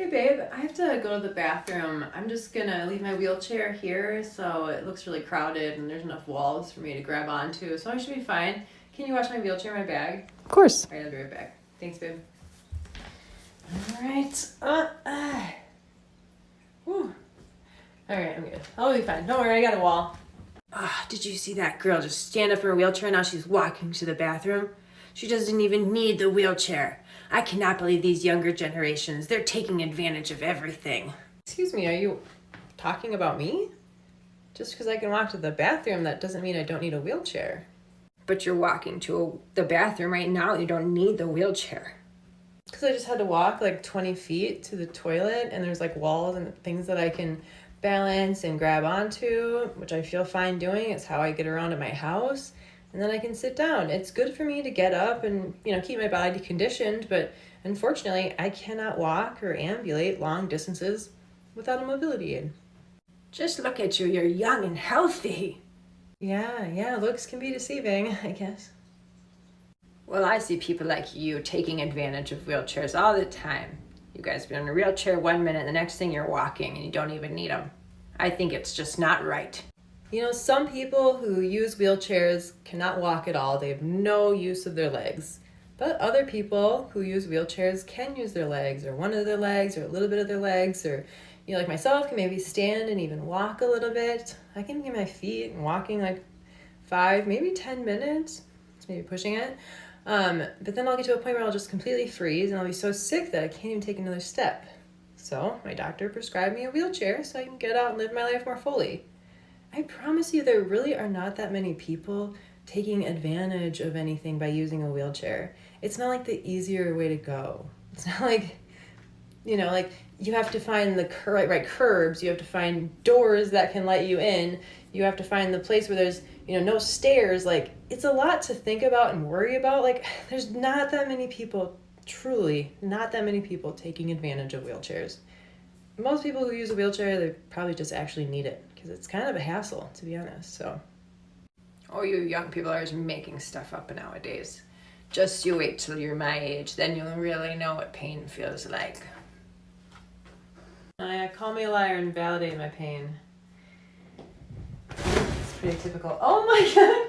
Hey babe, I have to go to the bathroom. I'm just gonna leave my wheelchair here so it looks really crowded and there's enough walls for me to grab onto, so I should be fine. Can you watch my wheelchair in my bag? Of course. Alright, I'll be right back. Thanks, babe. Alright. Whew. Alright, I'm good. I'll be fine. Don't worry, I got a wall. Did you see that girl just stand up in her wheelchair? Now she's walking to the bathroom. She doesn't even need the wheelchair. I cannot believe these younger generations. They're taking advantage of everything. Excuse me, are you talking about me? Just because I can walk to the bathroom, that doesn't mean I don't need a wheelchair. But you're walking to the bathroom right now. You don't need the wheelchair. Because I just had to walk like 20 feet to the toilet, and there's like walls and things that I can balance and grab onto, which I feel fine doing. It's how I get around at my house. And then I can sit down. It's good for me to get up and, keep my body conditioned, but unfortunately, I cannot walk or ambulate long distances without a mobility aid. Just look at you, you're young and healthy. Yeah, looks can be deceiving, I guess. Well, I see people like you taking advantage of wheelchairs all the time. You guys be in a wheelchair 1 minute, the next thing you're walking and you don't even need them. I think it's just not right. Some people who use wheelchairs cannot walk at all. They have no use of their legs. But other people who use wheelchairs can use their legs, or one of their legs, or a little bit of their legs, or, like myself, can maybe stand and even walk a little bit. I can get my feet and walking like 5, maybe 10 minutes, maybe pushing it. But then I'll get to a point where I'll just completely freeze and I'll be so sick that I can't even take another step. So my doctor prescribed me a wheelchair so I can get out and live my life more fully. I promise you, there really are not that many people taking advantage of anything by using a wheelchair. It's not like the easier way to go. It's not like, you have to find the right curbs, you have to find doors that can let you in, you have to find the place where there's, no stairs. Like, it's a lot to think about and worry about. Like, there's not that many people, truly, not that many people taking advantage of wheelchairs. Most people who use a wheelchair, they probably just actually need it, because it's kind of a hassle, to be honest, so. Oh, you young people are just making stuff up nowadays. Just you wait till you're my age, then you'll really know what pain feels like. Call me a liar and validate my pain. It's pretty typical. Oh my god!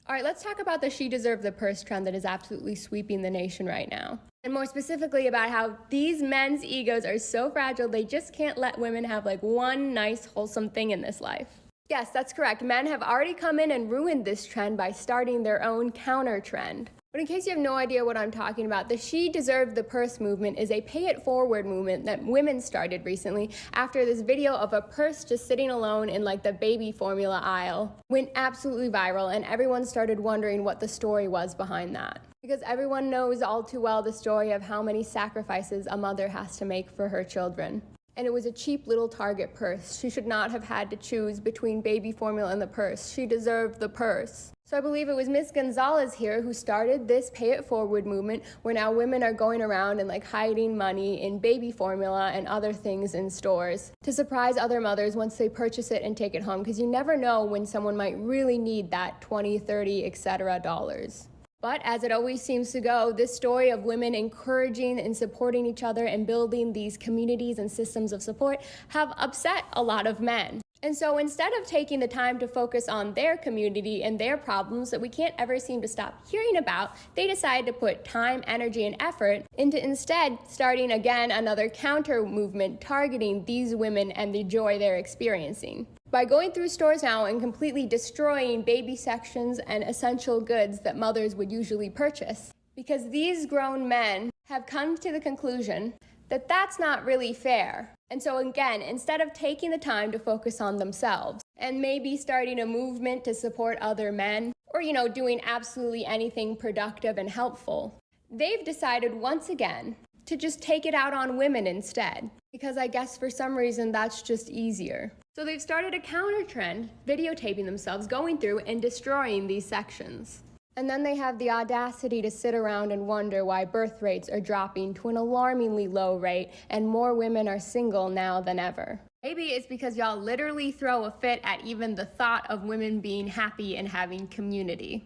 All right, let's talk about the she deserved the purse trend that is absolutely sweeping the nation right now. And more specifically about how these men's egos are so fragile they just can't let women have like one nice wholesome thing in this life. Yes, that's correct. Men have already come in and ruined this trend by starting their own counter trend. But in case you have no idea what I'm talking about, the She Deserved the Purse movement is a pay-it-forward movement that women started recently after this video of a purse just sitting alone in like the baby formula aisle went absolutely viral, and everyone started wondering what the story was behind that. Because everyone knows all too well the story of how many sacrifices a mother has to make for her children. And it was a cheap little Target purse. She should not have had to choose between baby formula and the purse. She deserved the purse. So I believe it was Miss Gonzalez here who started this pay it forward movement, where now women are going around and like hiding money in baby formula and other things in stores to surprise other mothers once they purchase it and take it home, because you never know when someone might really need that $20, $30, etc. dollars. But as it always seems to go, this story of women encouraging and supporting each other and building these communities and systems of support have upset a lot of men. And so instead of taking the time to focus on their community and their problems that we can't ever seem to stop hearing about, they decide to put time, energy, and effort into instead starting again another counter movement targeting these women and the joy they're experiencing. By going through stores now and completely destroying baby sections and essential goods that mothers would usually purchase. Because these grown men have come to the conclusion that that's not really fair. And so again, instead of taking the time to focus on themselves and maybe starting a movement to support other men, or doing absolutely anything productive and helpful, they've decided once again to just take it out on women instead, because I guess for some reason that's just easier. So they've started a counter trend, videotaping themselves going through and destroying these sections. And then they have the audacity to sit around and wonder why birth rates are dropping to an alarmingly low rate and more women are single now than ever. Maybe it's because y'all literally throw a fit at even the thought of women being happy and having community.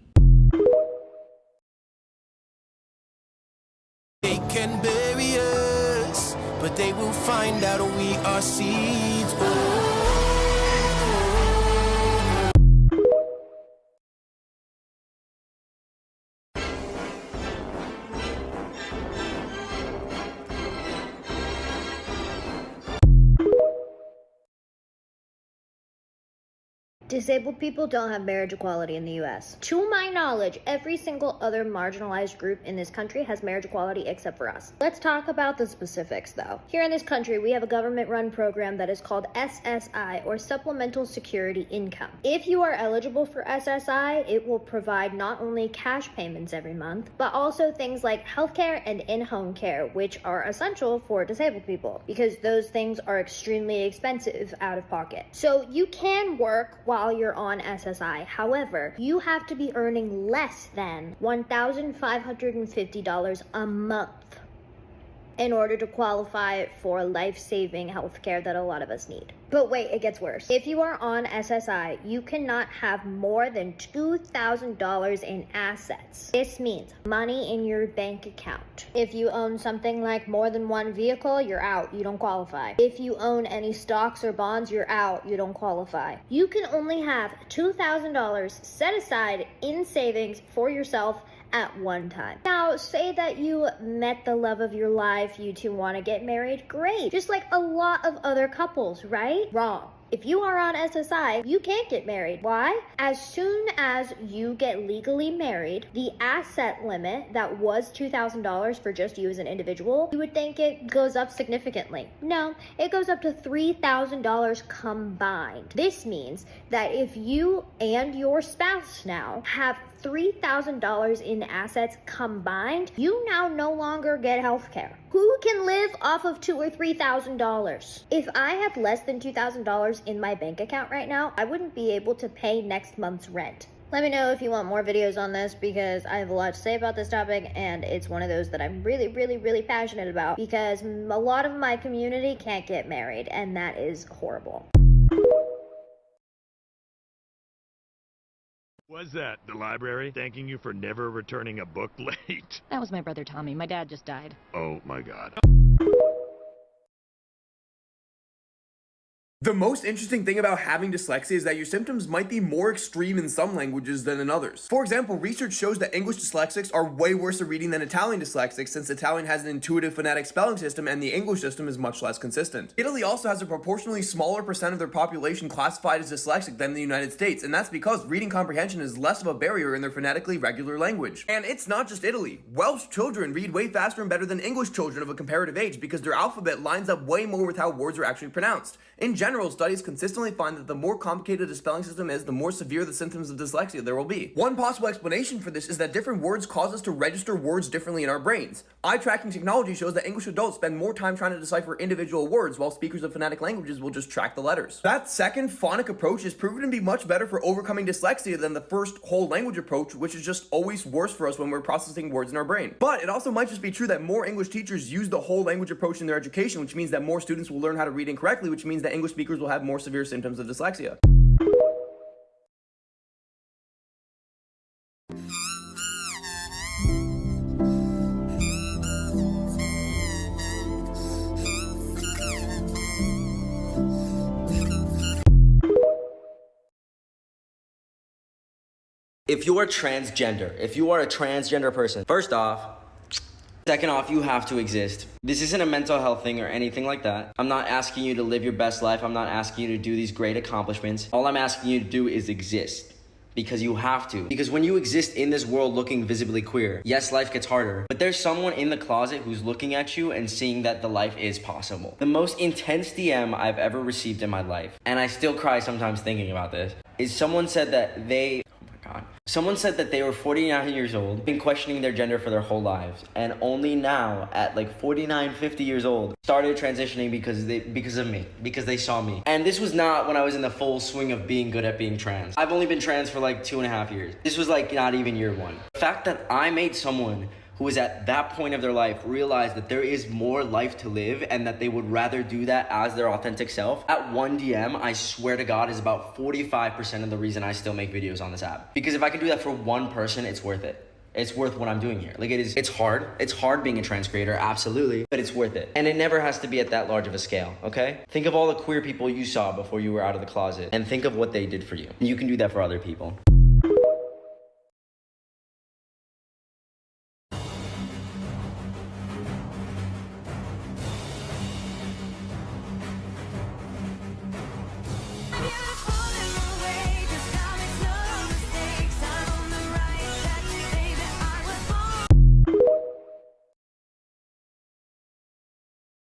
They can bury us, but they will find out we are seeds. Disabled people don't have marriage equality in the US. To my knowledge, every single other marginalized group in this country has marriage equality except for us. Let's talk about the specifics though. Here in this country, we have a government-run program that is called SSI, or Supplemental Security Income. If you are eligible for SSI, it will provide not only cash payments every month, but also things like healthcare and in-home care, which are essential for disabled people because those things are extremely expensive out of pocket. So you can work while you're on SSI. However, you have to be earning less than $1,550 a month in order to qualify for life-saving healthcare that a lot of us need. But wait, it gets worse. If you are on SSI, you cannot have more than $2,000 in assets. This means money in your bank account. If you own something like more than one vehicle, you're out. You don't qualify. If you own any stocks or bonds, you're out. You don't qualify. You can only have $2,000 set aside in savings for yourself at one time. Now, say that you met the love of your life, you two want to get married, great. Just like a lot of other couples, right? Wrong. If you are on SSI, you can't get married. Why? As soon as you get legally married, the asset limit that was $2,000 for just you as an individual, you would think it goes up significantly. No, it goes up to $3,000 combined. This means that if you and your spouse now have $3,000 in assets combined, you now no longer get health care. Who can live off of $2,000 or $3,000? If I had less than $2,000 in my bank account right now, I wouldn't be able to pay next month's rent. Let me know if you want more videos on this because I have a lot to say about this topic and it's one of those that I'm really passionate about because a lot of my community can't get married and that is horrible. Was that the library thanking you for never returning a book late? That was my brother Tommy. My dad just died. Oh my god. The most interesting thing about having dyslexia is that your symptoms might be more extreme in some languages than in others. For example, research shows that English dyslexics are way worse at reading than Italian dyslexics since Italian has an intuitive phonetic spelling system and the English system is much less consistent. Italy also has a proportionally smaller percent of their population classified as dyslexic than the United States, and that's because reading comprehension is less of a barrier in their phonetically regular language. And it's not just Italy. Welsh children read way faster and better than English children of a comparative age because their alphabet lines up way more with how words are actually pronounced. In general, studies consistently find that the more complicated a spelling system is, the more severe the symptoms of dyslexia there will be. One possible explanation for this is that different words cause us to register words differently in our brains. Eye tracking technology shows that English adults spend more time trying to decipher individual words, while speakers of phonetic languages will just track the letters. That second phonic approach is proven to be much better for overcoming dyslexia than the first whole language approach, which is just always worse for us when we're processing words in our brain. But it also might just be true that more English teachers use the whole language approach in their education, which means that more students will learn how to read incorrectly, which means that English speakers will have more severe symptoms of dyslexia. If you are transgender, if you are a transgender person, first off, second off, you have to exist. This isn't a mental health thing or anything like that. I'm not asking you to live your best life. I'm not asking you to do these great accomplishments. All I'm asking you to do is exist. Because you have to. Because when you exist in this world looking visibly queer, yes, life gets harder, but there's someone in the closet who's looking at you and seeing that the life is possible. The most intense DM I've ever received in my life, and I still cry sometimes thinking about this, is someone said that they were 49 years old, been questioning their gender for their whole lives, and only now, at like 49, 50 years old, started transitioning because of me, because they saw me. And this was not when I was in the full swing of being good at being trans. I've only been trans for like 2.5 years. This was like not even year one. The fact that I made someone who who is at that point of their life realize that there is more life to live and that they would rather do that as their authentic self, that one DM, I swear to God, is about 45% of the reason I still make videos on this app. Because if I can do that for one person, it's worth it. It's worth what I'm doing here. Like it's hard. It's hard being a trans creator, absolutely, but it's worth it. And it never has to be at that large of a scale, okay? Think of all the queer people you saw before you were out of the closet and think of what they did for you. You can do that for other people.